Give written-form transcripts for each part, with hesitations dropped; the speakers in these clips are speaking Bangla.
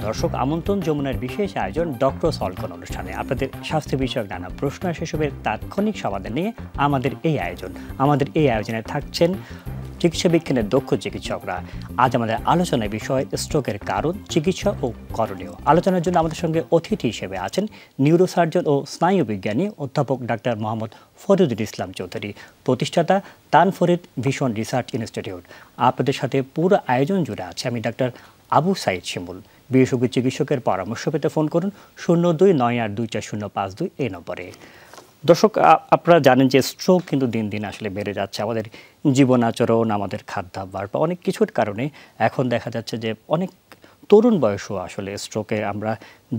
দর্শক, আমন্ত্রণ যমুনার বিশেষ আয়োজন ডক্টর সলভ কোন অনুষ্ঠানে আপনাদের স্বাস্থ্য বিষয়ক নানা প্রশ্ন সেসবের তাৎক্ষণিক সমাধান নিয়ে আমাদের এই আয়োজন। আমাদের এই আয়োজনে থাকছেন চিকিৎসা বিজ্ঞানের দক্ষ চিকিৎসকরা। আজ আমাদের আলোচনার বিষয় স্ট্রোকের কারণ, চিকিৎসা ও করণীয়। আলোচনার জন্য আমাদের সঙ্গে অতিথি হিসেবে আছেন নিউরোসার্জন ও স্নায়ু বিজ্ঞানী অধ্যাপক ডাক্তার মোহাম্মদ ফরিদুল ইসলাম চৌধুরী, প্রতিষ্ঠাতা তানফরিদ ভিশন রিসার্চ ইনস্টিটিউট। আপনাদের সাথে পুরো আয়োজন জুড়ে আছে আমি ডাক্তার আবু সাইদ শিমুল। বিশেষজ্ঞ চিকিৎসকের পরামর্শ পেতে ফোন করুন 0298240552 এই নম্বরে। দর্শক, আপনারা জানেন যে স্ট্রোক কিন্তু দিন দিন আসলে বেড়ে যাচ্ছে। আমাদের জীবন আচরণ, আমাদের খাদ্যাভ্যাস বা অনেক কিছুর কারণে এখন দেখা যাচ্ছে যে অনেক তরুণ বয়সও আসলে স্ট্রোকে আমরা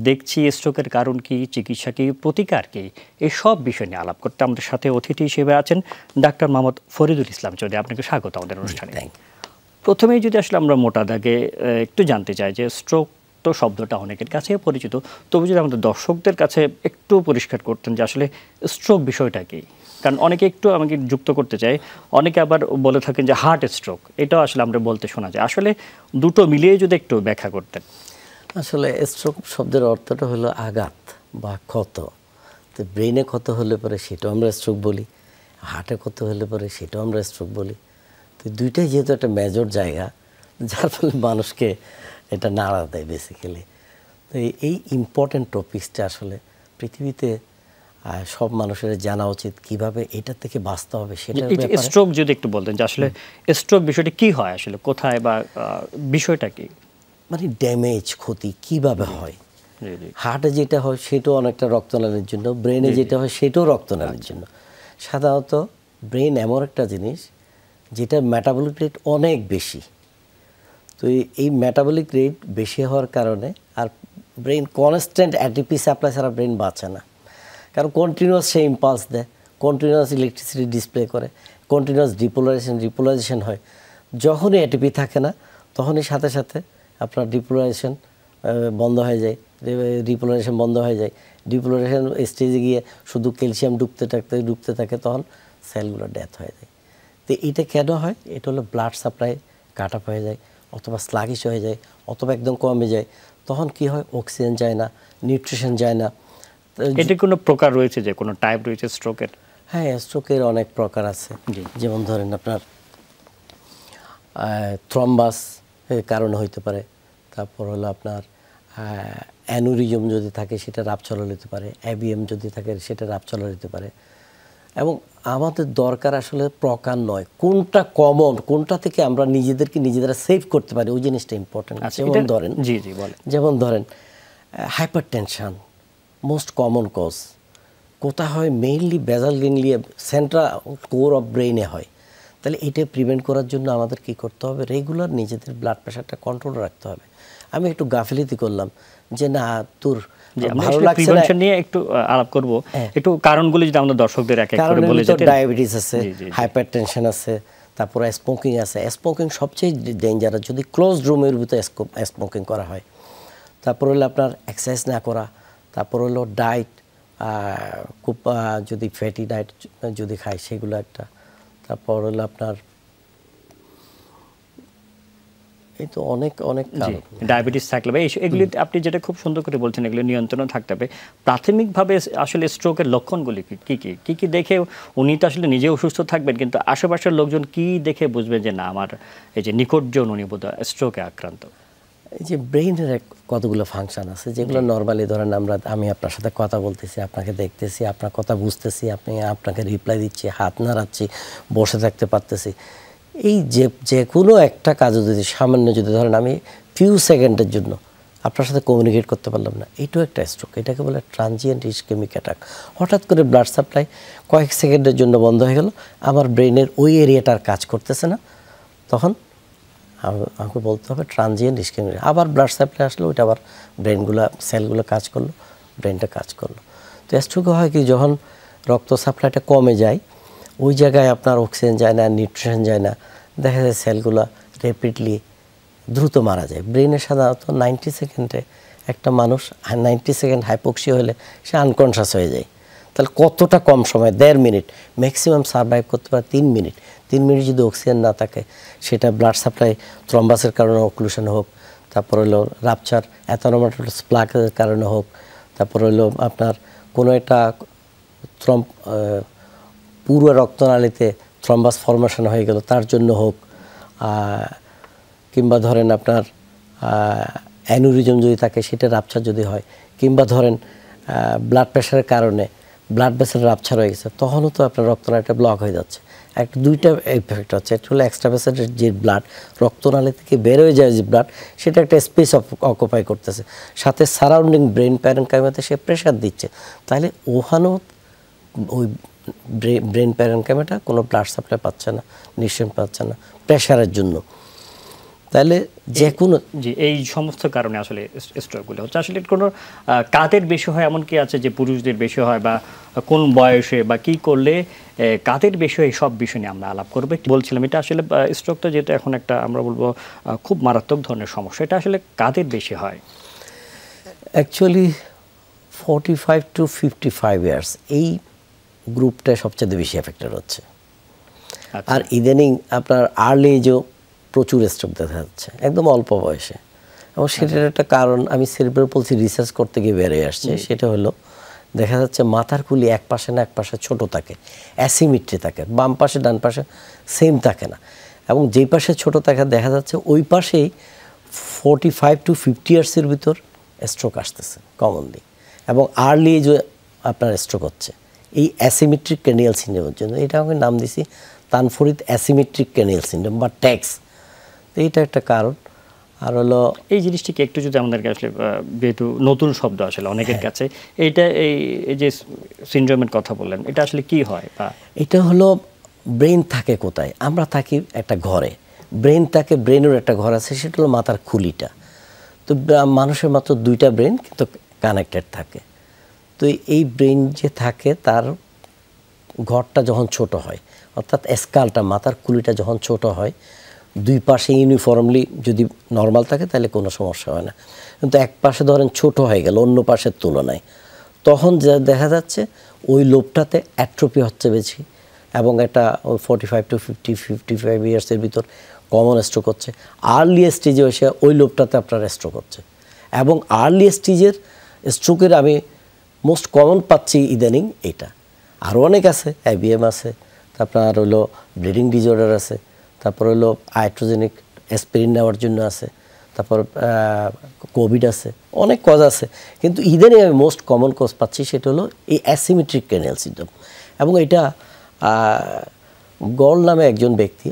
দেখছি। স্ট্রোকের কারণ কি, চিকিৎসা কি, প্রতিকার কি, এই সব বিষয় নিয়ে আলাপ করতে আমাদের সাথে অতিথি হিসেবে আছেন ডাক্তার মোহাম্মদ ফরিদুল ইসলাম চৌধুরী। আপনাকে স্বাগত আমাদের অনুষ্ঠানে। প্রথমেই যদি আসলে আমরা মোটা দাগে একটু জানতে চাই যে স্ট্রোক তো শব্দটা অনেকের কাছে পরিচিত, তবু যদি আমাদের দর্শকদের কাছে একটু পরিষ্কার করতেন যে আসলে স্ট্রোক বিষয়টা কি। কারণ অনেকে একটু আমাকে যুক্ত করতে চাই, অনেকে আবার বলে থাকেন যে হার্ট স্ট্রোক, এটাও আসলে আমরা বলতে শোনা যায়। আসলে দুটো মিলিয়ে যদি একটু ব্যাখ্যা করতেন। আসলে স্ট্রোক শব্দের অর্থটা হলো আঘাত বা ক্ষত। তো ব্রেনে ক্ষত হলে পরে সেটাও আমরা স্ট্রোক বলি, হার্টে ক্ষত হলে পরে সেটাও আমরা স্ট্রোক বলি। তো দুইটাই যেহেতু একটা মেজর জায়গা, যার ফলে মানুষকে এটা নাড়া দেয় বেসিক্যালি। তো এই ইম্পর্টেন্ট টপিকসটা আসলে পৃথিবীতে সব মানুষের জানা উচিত, কিভাবে এটা থেকে বাঁচতে হবে সেটা। স্ট্রোক যদি একটু বলতেন যে আসলে স্ট্রোক বিষয়টা কি হয়, আসলে কোথায় বা বিষয়টা কি, মানে ড্যামেজ, ক্ষতি কিভাবে হয়। হার্টে যেটা হয় সেটাও অনেকটা রক্তনালীর জন্য, ব্রেনে যেটা হয় সেটাও রক্তনালীর জন্য। সাধারণত ব্রেন এমন একটা জিনিস যেটা মেটাবলিক রেট অনেক বেশি। তো এই মেটাবলিক রেট বেশি হওয়ার কারণে আর ব্রেন কনস্ট্যান্ট অ্যাটিপি সাপ্লাই ছাড়া ব্রেন বাঁচে না। কারণ কন্টিনিউয়াস সে ইম্পালস দেয়, কন্টিনিউয়াস ইলেকট্রিসিটি ডিসপ্লে করে, কন্টিনিউয়াস ডিপোলারাইজেশন হয়। যখনই অ্যাটিপি থাকে না তখনই সাথে সাথে আপনার ডিপোলারাইজেশন বন্ধ হয়ে যায়, রিপোলারাইজেশন বন্ধ হয়ে যায়। ডিপোলারাইজেশন স্টেজে গিয়ে শুধু ক্যালসিয়াম ডুবতে থাকে, তখন সেলগুলো ডেথ হয়ে যায়। তো এটা কেন হয়? এটা হলো ব্লাড সাপ্লাই কাট আপ হয়ে যায়, অথবা স্লাগিশ হয়ে যায়, অথবা একদম কমে যায়। তখন কি হয়? অক্সিজেন যায় না, নিউট্রিশন যায় না। এটা কোনো প্রকার রয়েছে, যে কোনো টাইপ রয়েছে স্ট্রোকের? হ্যাঁ, স্ট্রোকের অনেক প্রকার আছে। যেমন ধরেন আপনার থ্রম্বাস কারণে হইতে পারে, তারপর হলো আপনার অ্যানুরিজম যদি থাকে সেটা রাপচার হতে পারে, অ্যাবিএম যদি থাকে সেটা রাপচার হতে পারে। এবং আমাদের দরকার আসলে প্রকার নয়, কোনটা কমন, কোনটা থেকে আমরা নিজেদের সেভ করতে পারি, ওই জিনিসটা ইম্পর্টেন্ট। যেমন ধরেন হাইপারটেনশন মোস্ট কমন কজ। কোথা হয়? মেইনলি বেজাল গ্যাংলিয়া, সেন্ট্রাল কোর অফ ব্রেইনে হয়। তাহলে এটা প্রিভেন্ট করার জন্য আমাদের কি করতে হবে? রেগুলার নিজেদের ব্লাড প্রেশারটা কন্ট্রোল রাখতে হবে। আমি একটু গাফিলতি করলাম যে না তোর ভালো লাগছে না, নিয়ে একটু আলাপ করব। একটু কারণগুলো যদি আমাদের দর্শকদের এক এক করে বলে যেতে। ডায়াবেটিস আছে, হাইপারটেনশন আছে, তারপরে স্মোকিং আছে। স্মোকিং সবচেয়ে ডেঞ্জারাস যদি ক্লোজড রুমের ভিতরে স্মোকিং করা হয়। তারপর হলো আপনার এক্সারসাইজ না করা, তারপর হলো ডায়েট, খুব যদি ফ্যাটি ডায়েট যদি খায় সেগুলো একটা। তারপর হলো আপনার এই তো অনেক ডায়াবেটিস থাকলে বা এগুলি আপনি যেটা খুব সুন্দর করে বলছেন, এগুলো নিয়ন্ত্রণে থাকতে হবে। প্রাথমিকভাবে আসলে স্ট্রোকের লক্ষণগুলি কি কি দেখে উনি তো আসলে নিজে অসুস্থ থাকবেন, কিন্তু আশেপাশের লোকজন কি দেখে বুঝবেন যে না আমার এই যে নিকটজন উনি বোধ হয় স্ট্রোকে আক্রান্ত? এই যে ব্রেইনের কতগুলো ফাংশন আছে যেগুলো নর্মালি ধরেন আমি আপনার সাথে কথা বলতেছি, আপনাকে দেখতেছি, আপনার কথা বুঝতেছি, আপনাকে রিপ্লাই দিচ্ছি, হাত নাড়াচ্ছি, বসে থাকতে পারতেছি। এই যে কোনো একটা কাজও যদি সামান্য যদি ধরেন আমি ফিউ সেকেন্ডের জন্য আপনার সাথে কমিউনিকেট করতে পারলাম না, এটাও একটা স্ট্রোক। এটাকে বলে ট্রানজিয়েন্ট ইসকেমিক অ্যাটাক। হঠাৎ করে ব্লাড সাপ্লাই কয়েক সেকেন্ডের জন্য বন্ধ হয়ে গেল, আমার ব্রেনের ওই এরিয়াটার কাজ করতেছে না, তখন আমাকে বলতে হবে ট্রানজিয়েন্ট ইসকেমিক। আবার ব্লাড সাপ্লাই আসলো, ওইটা আবার সেলগুলো কাজ করলো, ব্রেনটা কাজ করলো। তো স্ট্রোক হয় কি, যখন রক্ত সাপ্লাইটা কমে যায়, ওই জায়গায় আপনার অক্সিজেন যায় না, নিউট্রিশন যায় না, দেখা যায় সেলগুলো র্যাপিডলি দ্রুত মারা যায়। ব্রেনে সাধারণত 90 সেকেন্ডে একটা মানুষ 90 সেকেন্ড হাইপোক্সিয়া হলে সে আনকনশাস হয়ে যায়। তাহলে কতটা কম সময়, 1.5 মিনিট, ম্যাক্সিমাম সার্ভাইভ করতে পারে 3 মিনিট। 3 মিনিট যদি অক্সিজেন না থাকে, সেটা ব্লাড সাপ্লাই থ্রম্বাসের কারণে অক্লুশন হোক, তারপর হলো রাপচার অ্যাথেনোমাটোস প্লাকের কারণে হোক, তারপর হলো আপনার কোনো একটা পুরো রক্তনালীতে থ্রম্বাস ফর্মেশন হয়ে গেল তার জন্য হোক, কিংবা ধরেন আপনার অ্যানুরিজম যদি থাকে সেটা রাপচার যদি হয়, কিংবা ধরেন ব্লাড প্রেশারের কারণে ব্লাড ভেসেল রাপচার হয়ে গেছে, তখনও তো আপনার রক্তনালীটা ব্লক হয়ে যাচ্ছে। একটা দুইটা এফেক্ট হচ্ছে, একটা হলো এক্সট্রা ভেসেলের যে ব্লাড রক্তনালী থেকে বের হয়ে যায় যে ব্লাড, সেটা একটা স্পেস অকুপাই করতেছে, সাথে সারাউন্ডিং ব্রেন প্যারেনকাইমাতে সে প্রেশার দিচ্ছে, তাহলে ওখানেও ওই ব্রেন প্যারেনকাইমাটা কোনো ব্লাড সাপ্লাই পাচ্ছে না, নিঃশ্বাস পাচ্ছে না প্রেশারের জন্য। তাহলে যে কোনো এই সমস্ত কারণে আসলে স্ট্রোকগুলো হচ্ছে। আসলে কোনো কাদের বেশি হয় এমন কি আছে যে পুরুষদের বেশি হয়, বা কোন বয়সে বা কি করলে কাদের বেশি হয়, সব বিষয় নিয়ে আমরা আলাপ করবো। বলছিলাম এটা আসলে স্ট্রোকটা যেটা এখন একটা আমরা বলবো খুব মারাত্মক ধরনের সমস্যা, এটা আসলে কাদের বেশি হয়? অ্যাকচুয়ালি 45 to 55 ইয়ার্স এই গ্রুপটা সবচেয়ে বেশি এফেক্টেড হচ্ছে। আর ইদানিং আপনার আর্লি এজও প্রচুর স্ট্রোক দেখা যাচ্ছে একদম অল্প বয়সে, এবং সেটার একটা কারণ আমি সেরিব্রাল পলসি রিসার্চ করতে গিয়ে বেরিয়ে আসছে। সেটা হলো দেখা যাচ্ছে মাথার খুলি এক পাশে না এক পাশে ছোট থাকে, অ্যাসিমিট্রি থাকে, বাম পাশে ডান পাশে সেম থাকে না, এবং যেই পাশে ছোট থাকে দেখা যাচ্ছে ওই পাশেই 45 to 50 ইয়ার্সের ভিতর স্ট্রোক আসতেছে কমনলি, এবং আর্লি এজও আপনার স্ট্রোক হচ্ছে এই অ্যাসিমেট্রিক ক্রেনিয়াল সিনড্রোমের জন্য। এটা আমি নাম দিছি তানফরিদ অ্যাসিমেট্রিক ক্রেনিয়াল সিনড্রোম বা ট্যাক্স। এইটা একটা কারণ। আর হলো এই জিনিসটিকে একটু যদি আমাদেরকে আসলে, যেহেতু নতুন শব্দ আসলে অনেকের কাছে, এইটা এই যে সিনড্রোমের কথা বললেন, এটা আসলে কি হয়? বা এটা হলো ব্রেন থাকে কোথায়? আমরা থাকি একটা ঘরে, ব্রেন থাকে, ব্রেনের একটা ঘর আছে, সেটা হলো মাথার খুলিটা। তো মানুষের মাত্র দুইটা ব্রেন কিন্তু কানেক্টেড থাকে। তো এই ব্রেন যে থাকে তার ঘরটা যখন ছোট হয়, অর্থাৎ স্কালটা মাথার খুলিটা যখন ছোট হয়, দুই পাশে ইউনিফর্মলি যদি নর্মাল থাকে তাহলে কোনো সমস্যা হয় না, কিন্তু এক পাশে ধরেন ছোট হয়ে গেল অন্য পাশের তুলনায়, তখন যা দেখা যাচ্ছে ওই লোবটাতে অ্যাট্রোপি হচ্ছে বেশি, এবং এটা 45 to 55 ইয়ার্সের ভিতর কমন স্ট্রোক হচ্ছে। আর্লি স্টেজে এসে ওই লোবটাতে আপনার স্ট্রোক হচ্ছে, এবং আর্লি স্টেজের স্ট্রোকের আমি মোস্ট কমন পাচ্ছি ইদানিং এটা। আরও অনেক আছে, আইবিএম আছে, তারপর আর হলো ব্লিডিং ডিসঅর্ডার আছে, তারপর হলো আইট্রোজেনিক অ্যাসপিরিন নেওয়ার জন্য আছে, তারপর কোভিড আছে, অনেক কজ আছে, কিন্তু ইদানিং আমি মোস্ট কমন কজ পাচ্ছি সেটা হলো এই অ্যাসিমেট্রিক ক্রেনিয়াল সিনড্রোম। এবং এটা গল নামে একজন ব্যক্তি,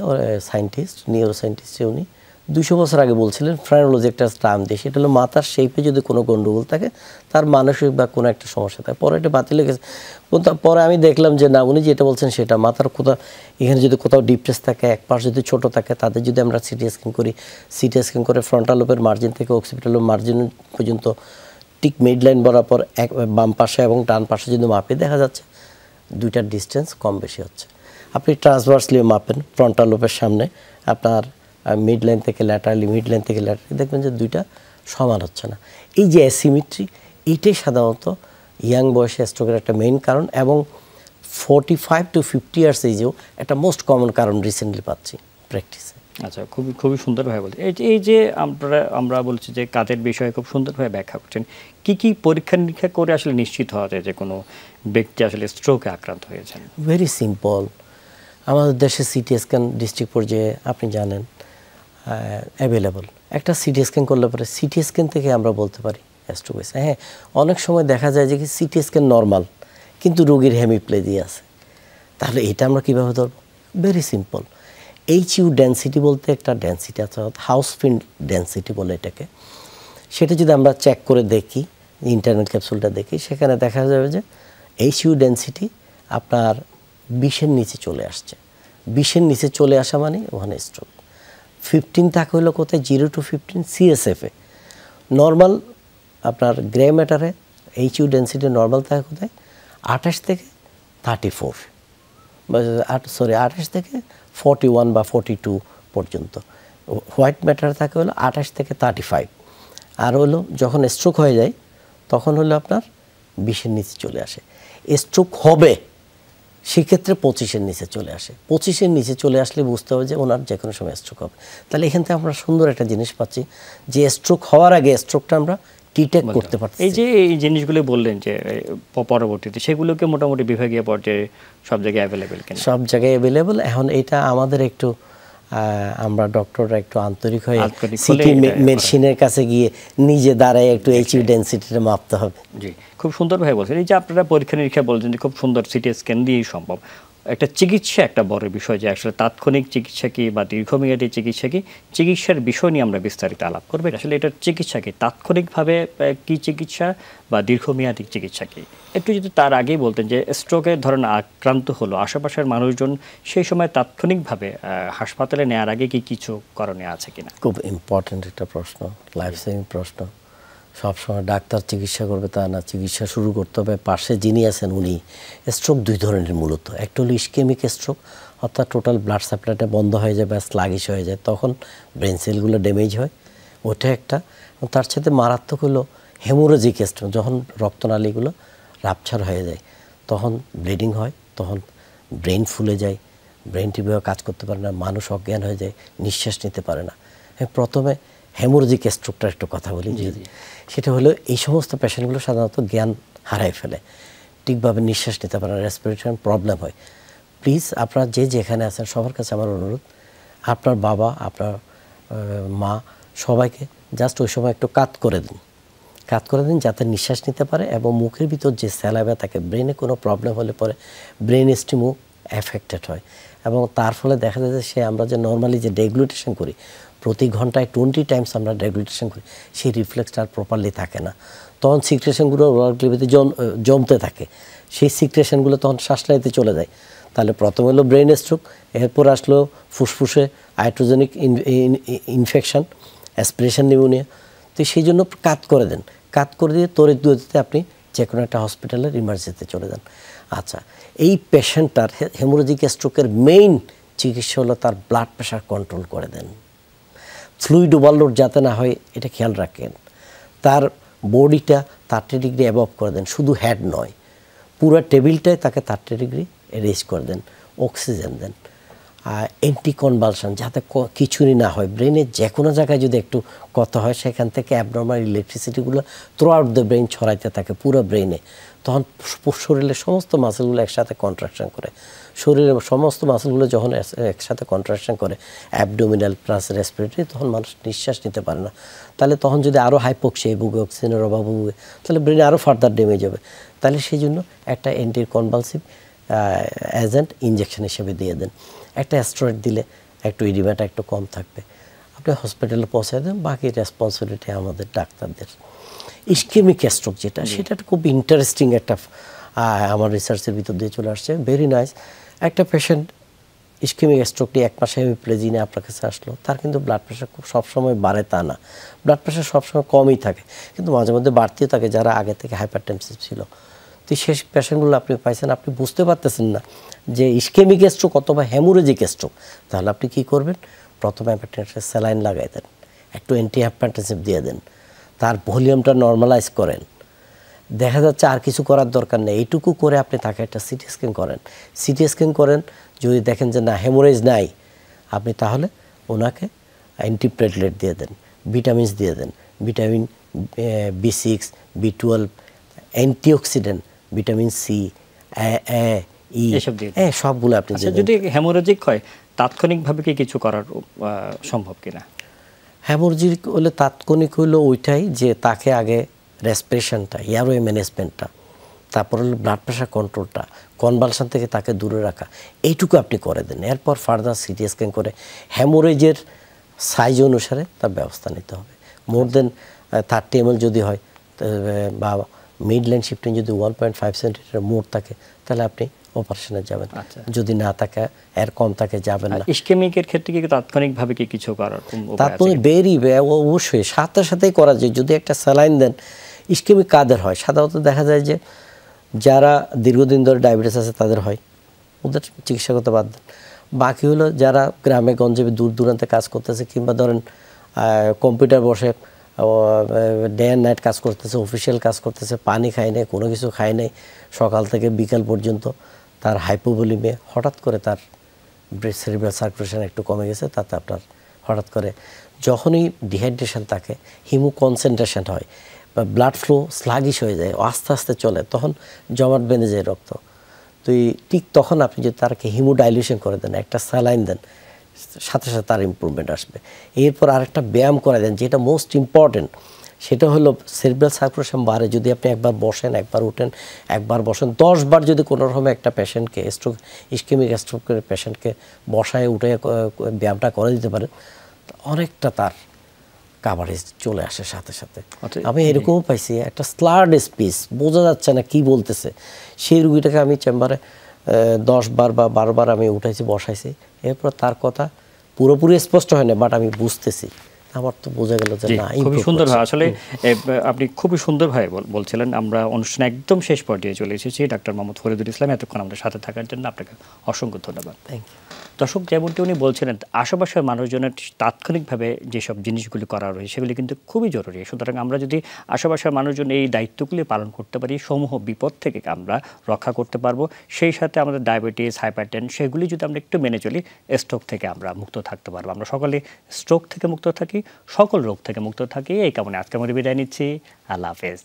সায়েন্টিস্ট, নিউরো সায়েন্টিস্ট, উনি 200 বছর আগে বলছিলেন ফ্রাইনোলজি একটা টার্ম দিয়ে, সেটা হলো মাথার শেপে যদি কোনো গণ্ডগোল থাকে তার মানসিক বা কোনো একটা সমস্যা থাকে। পরে এটা বাতিল হয়ে গেছে, পরে আমি দেখলাম যে না, উনি যেটা বলছেন সেটা মাথার কোথাও এখানে যদি কোথাও ডিপ্রেস থাকে, এক পাশ যদি ছোট থাকে, তাদের যদি আমরা সিটি স্ক্যান করি, সিটি স্ক্যান করে ফ্রন্টাল লোবের মার্জিন থেকে অক্সিপিটাল লোব মার্জিন পর্যন্ত ঠিক মিড লাইন বরাবর এক বাম পাশে এবং ডান পাশে যদি মাপে দেখা যাচ্ছে দুইটার ডিস্টেন্স কম বেশি হচ্ছে। আপনি ট্রান্সভার্সলি মাপেন ফ্রন্টাল লোবের সামনে, আপনার মিড লাইন থেকে ল্যাটারালি, মিড লাইন থেকে ল্যাটারালি, দেখবেন যে দুইটা সমান হচ্ছে না। এই যে অ্যাসিমেট্রি, এইটাই সাধারণত ইয়াং বয়সে স্ট্রোকের একটা মেইন কারণ, এবং 45 to 50 ইয়ার্স এজেও একটা মোস্ট কমন কারণ রিসেন্টলি পাচ্ছি প্র্যাকটিসে। আচ্ছা, খুবই সুন্দরভাবে বলতে, এই যে আমরা বলছি যে কাজের বিষয়ে খুব সুন্দরভাবে ব্যাখ্যা করছেন। কি পরীক্ষা নিরীক্ষা করে আসলে নিশ্চিত হওয়া যায় যে কোনো ব্যক্তি আসলে স্ট্রোকে আক্রান্ত হয়েছেন? Very simple. আমাদের দেশে সিটি স্ক্যান ডিস্ট্রিক্ট পর্যায়ে আপনি জানেন অ্যাভেলেবল। একটা সিটি স্ক্যান করলে পরে সিটি স্ক্যান থেকে আমরা বলতে পারি স্ট্রোক হয়েছে। হ্যাঁ, অনেক সময় দেখা যায় যে কি সিটি স্ক্যান নর্মাল কিন্তু রোগীর হেমিপ্লেজিয়া আছে, তাহলে এটা আমরা কীভাবে ধরবো? Very simple. HU ডেন্সিটি বলতে একটা ডেন্সিটি আছে, হাউস ফিল্ড ডেন্সিটি বলে এটাকে। সেটা যদি আমরা চেক করে দেখি, ইন্টারনাল ক্যাপসুলটা দেখি, সেখানে দেখা যাবে যে HU ডেন্সিটি আপনার 20-এর নিচে চলে আসছে। 20-এর নিচে চলে আসা মানে ওখানে স্ট্রোক। 15 থাকে হলো কোথায়? 0 to 15 CSF-এ। নর্মাল আপনার গ্রে ম্যাটারে HU ডেন্সিটি নর্মাল থাকে কোথায়? 28 থেকে 34, 28 থেকে 41 বা 42 পর্যন্ত। হোয়াইট ম্যাটার থাকে হলো 28 থেকে 35। আর হলো যখন স্ট্রোক হয়ে যায় তখন হলো আপনার 20-এর নিচে চলে আসে। স্ট্রোক হবে সেক্ষেত্রে 25-এর নিচে চলে আসে। 25-এর নিচে চলে আসলে বুঝতে হবে যে ওনার যে কোনো সময় স্ট্রোক হবে। তাহলে এখান থেকে আমরা সুন্দর একটা জিনিস পাচ্ছি যে স্ট্রোক হওয়ার আগে স্ট্রোকটা আমরা ডিটেক্ট করতে পারছি। এই যে এই জিনিসগুলো বললেন যে পরবর্তীতে সেগুলোকে মোটামুটি বিভাগীয় পর্যায়ে সব জায়গায় অ্যাভেলেবেল কিনা? সব জায়গায় অ্যাভেলেবেল। এখন এটা আমাদের একটু আমরা ডক্টররা একটু আন্তরিক হয়ে সিটি মেশিনের কাছে গিয়ে নিজে দাঁড়ায় একটু এইচইউ ডেনসিটিটা মাপতে হবে। জি, খুব সুন্দরভাবে বলছেন। এই যে আপনারা পরীক্ষা নিরীক্ষা বলছেন যে খুব সুন্দর সিটি স্ক্যান দিয়েই সম্ভব। একটা চিকিৎসা একটা বড় বিষয় যে আসলে তাৎক্ষণিক চিকিৎসা কি বা দীর্ঘমেয়াদী চিকিৎসা কি, চিকিৎসার বিষয় নিয়ে আমরা বিস্তারিত আলাপ করবো। আসলে এটার চিকিৎসা কি, তাৎক্ষণিকভাবে কি চিকিৎসা বা দীর্ঘমেয়াদী চিকিৎসা কি, একটু যদি তার আগেই বলতেন যে স্ট্রোকের ধরেন আক্রান্ত হলো আশেপাশের মানুষজন সেই সময় তাৎক্ষণিকভাবে হাসপাতালে নেওয়ার আগে কি কিছু করণীয় আছে কিনা? খুব ইম্পর্ট্যান্ট একটা প্রশ্ন, লাইফ সেভিং প্রশ্ন। সবসময় ডাক্তার চিকিৎসা করবে তা না, চিকিৎসা শুরু করতে হবে পাশে যিনি আছেন উনি। স্ট্রোক দুই ধরনের মূলত, একটা হলো ইসকেমিক স্ট্রোক, অর্থাৎ টোটাল ব্লাড সাপ্লাইটা বন্ধ হয়ে যায় বা স্লাগিশ হয়ে যায়, তখন ব্রেন সেলগুলো ড্যামেজ হয়, ওটা একটা। তার সাথে মারাত্মক হলো হেমোরেজিক স্ট্রোক, যখন রক্তনালীগুলো রাপচার হয়ে যায়, তখন ব্লিডিং হয়, তখন ব্রেন ফুলে যায়, ব্রেন ঠিকভাবে কাজ করতে পারে না, মানুষ অজ্ঞান হয়ে যায়, নিঃশ্বাস নিতে পারে না। প্রথমে হেমোরেজিক স্ট্রোকটার একটু কথা বলি। সেটা হলো এই সমস্ত পেশেন্টগুলো সাধারণত জ্ঞান হারায় ফেলে, ঠিকভাবে নিঃশ্বাস নিতে পারে না, রেসপিরেশন প্রবলেম হয়। প্লিজ আপনারা যে যেখানে আছেন সবার কাছে আমার অনুরোধ, আপনার বাবা, আপনার মা, সবাইকে জাস্ট ওই সময় একটু কাত করে দিন, যাতে নিঃশ্বাস নিতে পারে, এবং মুখের ভিতর যে স্যালাইভা থাকে, ব্রেনে কোনো প্রবলেম হলে পরে ব্রেন স্টিমও এফেক্টেড হয়, এবং তার ফলে দেখা যায় যে সে আমরা যে নর্মালি যে ডেগুলেটেশন করি প্রতি ঘন্টায় 20 টাইমস আমরা ডেগুলেটেশন করি, সেই রিফ্লেক্সটা আর প্রপারলি থাকে না, তখন সিক্রেশনগুলো ভিতরে জমতে থাকে, সেই সিক্রেশনগুলো তখন শ্বাসনালীতে চলে যায়। তাহলে প্রথম হলো ব্রেন স্ট্রোক, এরপর আসলো ফুসফুসে আইট্রোজেনিক ইনফেকশন, অ্যাসপিরেশন নিউমোনিয়া। তো সেই জন্য কাত করে দেন, কাত করে দিয়ে তড়িৎ গতিতে আপনি যে কোনো একটা হসপিটালের ইমার্জেন্সিতে চলে যান। আচ্ছা, এই পেশেন্টটার হেমোরেজিক স্ট্রোকের মেইন চিকিৎসা হলো তার ব্লাড প্রেশার কন্ট্রোল করে দেন, ফ্লুইড ওভারলোড যাতে না হয় এটা খেয়াল রাখেন, তার বডিটা 30 ডিগ্রি অ্যাবভ করে দেন, শুধু হেড নয়, পুরো টেবিলটায় তাকে 30 ডিগ্রি রেজ করে দেন, অক্সিজেন দেন, অ্যান্টিকনভালশন যাতে কিছুই না হয়, ব্রেনের যে কোনো জায়গায় যদি একটু কথা হয় সেখান থেকে অ্যাবনর্মাল ইলেকট্রিসিটিগুলো থ্রু আউট দ্য ব্রেন ছড়াইতে থাকে পুরো ব্রেনে, তখন শরীরের সমস্ত মাসেলগুলো একসাথে কন্ট্রাকশন করে, শরীরের সমস্ত মাসেলগুলো যখন একসাথে কন্ট্রাকশন করে অ্যাবডোমিনাল প্লাস রেসপিরেটরি, তখন মানুষ নিঃশ্বাস নিতে পারে না। তাহলে তখন যদি আরও হাইপোক্সিয়া ভুগে, অক্সিজেনের অভাব ভুগে, তাহলে ব্রেনে আরও ফার্দার ড্যামেজ হবে। তাহলে সেই জন্য একটা অ্যান্টিকনভালসিভ এজেন্ট ইঞ্জেকশন হিসেবে দিয়ে দেন, একটা স্টেরয়েড দিলে একটু ইডিমাটা একটু কম থাকবে, আপনি হসপিটালে পৌঁছে দেন, বাকি রেসপন্সিবিলিটি আমাদের ডাক্তারদের। ইসকেমিক স্ট্রোক যেটা, সেটা খুব ইন্টারেস্টিং একটা আমার রিসার্চের ভিতর দিয়ে চলে আসছে, ভেরি নাইস। একটা পেশেন্ট ইসকেমিক স্ট্রোক নিয়ে 1 মাসে হেমিপ্লেজি নিয়ে আপনার কাছে আসলো, তার কিন্তু ব্লাড প্রেশার খুব সবসময় বাড়ে তা না, ব্লাড প্রেশার সবসময় কমই থাকে, কিন্তু মাঝে মধ্যে বাড়তেও থাকে যারা আগে থেকে হাইপারটেনসিভ ছিল। তো সেই পেশেন্টগুলো আপনি পাইছেন, আপনি বুঝতে পারতেছেন না যে ইসকেমিক স্ট্রোক অথবা হেমোরেজিক স্ট্রোক, তাহলে আপনি কী করবেন, প্রথমে হাইপারটেনশনের স্যালাইন লাগাই দেন, একটু অ্যান্টি হাইপারটেনসিভ দিয়ে দেন, তার ভলিউমটা নর্মালাইজ করেন, দেখা যাচ্ছে আর কিছু করার দরকার নেই, এইটুকু করে আপনি তাকে একটা সিটি স্ক্যান করেন। সিটি স্ক্যান করেন, যদি দেখেন যে না হেমোরেজ নাই, আপনি তাহলে ওনাকে অ্যান্টিপ্লেটলেট দিয়ে দেন, ভিটামিনস দিয়ে দেন, vitamin B6, B12, antioxidant, vitamin C, E, সবগুলো আপনি দিয়ে দেন। যদি হেমোরেজিক হয় তাৎক্ষণিকভাবে কি কিছু করার সম্ভব কিনা? হেমোরেজিক হলে তাৎক্ষণিক হলো ওইটাই যে তাকে আগে রেসপিরেশনটা, এয়ারওয়ে ম্যানেজমেন্টটা, তারপর হলো ব্লাড প্রেশার কন্ট্রোলটা, কনভালশন থেকে তাকে দূরে রাখা, এইটুকু আপনি করে দেন। এরপর ফার্দার সিটি স্ক্যান করে হেমোরেজের সাইজ অনুসারে তার ব্যবস্থা নিতে হবে। মোর দেন 30 ml যদি হয় বা মিড লাইন শিফটিং যদি 1.5 সেন্টিমিটার মোর থাকে, তাহলে আপনি অপারেশনে যাবেন, যদি না থাকে এর কম থাকে যাবেন না। ইসকেমিকের ক্ষেত্রে কি তাৎক্ষণিকভাবে কি কিছু করার তারপরে অবশ্যই সাথে সাথেই করা যায়, যদি একটা স্যালাইন দেন। ইসকেমিক কাদের হয়, সাধারণত দেখা যায় যে যারা দীর্ঘদিন ধরে ডায়াবেটিস আছে তাদের হয়, ওদের চিকিৎসা করতে বাদ দেন। বাকি হলো যারা গ্রামে গঞ্জে দূর দূরান্তে কাজ করতেছে, কিংবা ধরেন কম্পিউটার বসে ডে অ্যান্ড নাইট কাজ করতেছে, অফিসিয়াল কাজ করতেছে, পানি খায় নাই, কোনো কিছু খায় নাই সকাল থেকে বিকাল পর্যন্ত, তার হাইপোভলিমিয়া, হঠাৎ করে তার সেরিব্রাল সার্কুলেশন একটু কমে গেছে, তাতে আপনার হঠাৎ করে যখনই ডিহাইড্রেশন থাকে, হিমো কনসেন্ট্রেশন হয় বা ব্লাড ফ্লো স্লাগিশ হয়ে যায়, আস্তে আস্তে চলে, তখন জমাট বেঁধে যায় রক্ত। তো ঠিক তখন আপনি যদি তাকে হিমোডাইলিউশন করে দেন, একটা স্যালাইন দেন, সাথে সাথে তার ইমপ্রুভমেন্ট আসবে। এরপর আরেকটা ব্যায়াম করে দেন, যেটা মোস্ট ইম্পর্টেন্ট, সেটা হলো সেরিব্রাল সার্কুলেশন বাড়ে যদি আপনি একবার বসেন, একবার উঠেন, একবার বসেন, 10 বার যদি কোনো রকম একটা পেশেন্টকে ইসকেমিক স্ট্রোকের পেশেন্টকে বসায় উঠে ব্যায়ামটা করে দিতে পারেন, অনেকটা তার কাভারেজ চলে আসে সাথে সাথে। আমি এরকমও পাইছি, একটা স্লার্ড স্পিচ, বোঝা যাচ্ছে না কি বলতেছে, সেই রুগীটাকে আমি চেম্বারে 10 বার বা 12 বার আমি উঠাইছি, বসাইছি, এরপর তার কথা পুরোপুরি স্পষ্ট হয় না, বাট আমি বুঝতেছি, আমার তো বোঝা গেল যে না। খুবই সুন্দর ভাই, আসলে আপনি খুবই সুন্দর ভাই বলছিলেন। আমরা অনুষ্ঠানে একদম শেষ পর্যায়ে চলে এসেছি। ডাক্তার মোহাম্মদ ফরিদুল ইসলাম, এতক্ষণ আমাদের সাথে থাকার জন্য আপনাকে অসংখ্য ধন্যবাদ। Thank you. দর্শক, যেমনটি উনি বলছিলেন, আশেপাশের মানুষজনের তাৎক্ষণিকভাবে যেসব জিনিসগুলি করা রয়েছে সেগুলি কিন্তু খুবই জরুরি। সুতরাং আমরা যদি আশেপাশের মানুষজন এই দায়িত্বগুলি পালন করতে পারি, সমূহ বিপদ থেকে আমরা রক্ষা করতে পারবো। সেই সাথে আমাদের ডায়াবেটিস, হাইপারটেনশন, সেগুলি যদি আমরা একটু মেনে চলি, স্ট্রোক থেকে আমরা মুক্ত থাকতে পারবো। আমরা সকলে স্ট্রোক থেকে মুক্ত থাকি, সকল রোগ থেকে মুক্ত থাকি, এই কারণে আজকে আমরা বিদায় নিচ্ছি। আল্লাহ হাফেজ।